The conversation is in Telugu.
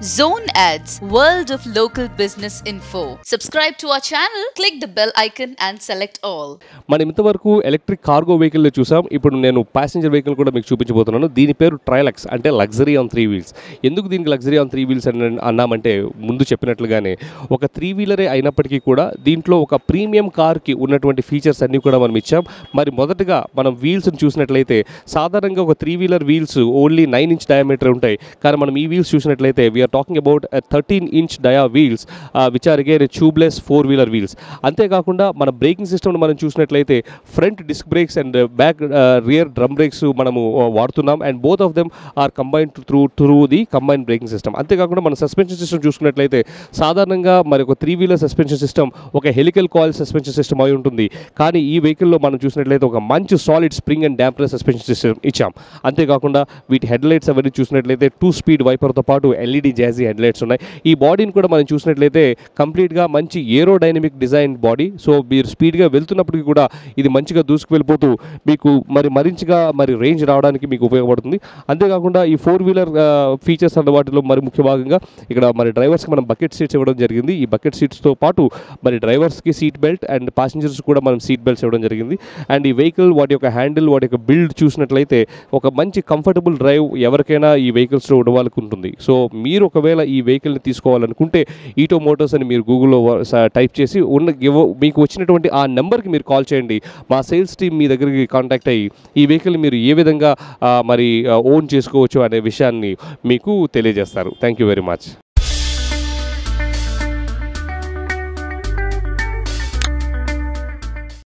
Zone Ads, World of Local Business Info. Subscribe to our channel, click the bell icon and select all. మనం ఇంతవరకు ఎలక్ట్రిక్ కార్గో వెహికల్లో చూసాం. ఇప్పుడు నేను ప్యాసింజర్ వెహికల్ కూడా మీకు చూపించబోతున్నాను. దీని పేరు ట్రైలక్స్, అంటే లగ్జరీ ఆన్ 3 వీల్స్. ఎందుకు దీనికి లగ్జరీ ఆన్ 3 వీల్స్ అని అన్నామంటే, ముందు చెప్పినట్లుగానే ఒక 3 వీలరే అయినప్పటికీ కూడా దీంట్లో ఒక ప్రీమియం కార్కి ఉన్నటువంటి ఫీచర్స్ అన్నీ కూడా మనం ఇచ్చాం. మరి మొదటగా మనం వీల్స్ని చూసినట్లయితే, సాధారణంగా ఒక 3 wheeler wheels only 9 inch diameter ఉంటాయి. కానీ మనం ఈ వీల్స్ చూసినట్లయితే we are talking about 13 inch dia wheels which are again tubeless 4 wheeler wheels. అంతేకాకుండా మన బ్రేకింగ్ సిస్టమ్ను మనం చూసినట్లయితే front disc brakes and back rear drum brakes మనము వాడుతున్నాం. And both of them are combined through the combined braking system. అంతేకాకుండా మన సస్పెన్షన్ సిస్టమ్ చూసుకున్నట్లయితే, సాధారణంగా మరి ఒక 3 వీలర్ సస్పెన్షన్ సిస్టమ్ ఒక హెలికల్ కాయిల్ సస్పెన్షన్ సిస్టమ్ అయి ఉంటుంది. కానీ ఈ వెహికల్లో మనం చూసినట్లయితే ఒక మంచి solid spring and damper suspension system ఇచ్చాం. అంతేకాకుండా వీటి హెడ్లైట్స్ అవన్నీ చూసినట్లయితే 2 స్పీడ్ వైపర్తో పాటు ఎల్ఈడి జాజీ హెడ్లైట్స్ ఉన్నాయి. ఈ బాడీని కూడా మనం చూసినట్లయితే కంప్లీట్గా మంచి ఏరోడైనమిక్ డిజైన్ బాడీ. సో మీరు స్పీడ్గా వెళ్తున్నప్పటికీ కూడా ఇది మంచిగా దూసుకు వెళ్ళిపోతూ మీకు మరించిగా రేంజ్ రావడానికి మీకు ఉపయోగపడుతుంది. అంతేకాకుండా ఈ 4 వీలర్ ఫీచర్స్ అన్న వాటిలో ముఖ్య భాగంగా ఇక్కడ డ్రైవర్స్కి మనం బకెట్ సీట్స్ ఇవ్వడం జరిగింది. ఈ బకెట్ సీట్స్తో పాటు డ్రైవర్స్కి సీట్ బెల్ట్ అండ్ ప్యాసింజర్స్ కూడా మనం సీట్ బెల్ట్స్ ఇవ్వడం జరిగింది. అండ్ ఈ వెహికల్ వాటి యొక్క హ్యాండిల్, వాటి యొక్క బిల్డ్ చూసినట్లయితే ఒక మంచి కంఫర్టబుల్ డ్రైవ్ ఎవరికైనా ఈ వెహికల్స్లో ఉండవాళ్ళకి ఉంటుంది. సో మీరు ఒకవేళ ఈ వెహికల్ని తీసుకోవాలనుకుంటే ఈటో మోటార్స్ అని మీరు గూగుల్లో టైప్ చేసి మీకు వచ్చినటువంటి ఆ నెంబర్కి మీరు కాల్ చేయండి. మా సేల్స్ టీమ్ మీ దగ్గరికి కాంటాక్ట్ అయ్యి ఈ వెహికల్ని మీరు ఏ విధంగా ఓన్ చేసుకోవచ్చు అనే విషయాన్ని మీకు తెలియజేస్తారు. Thank you very much.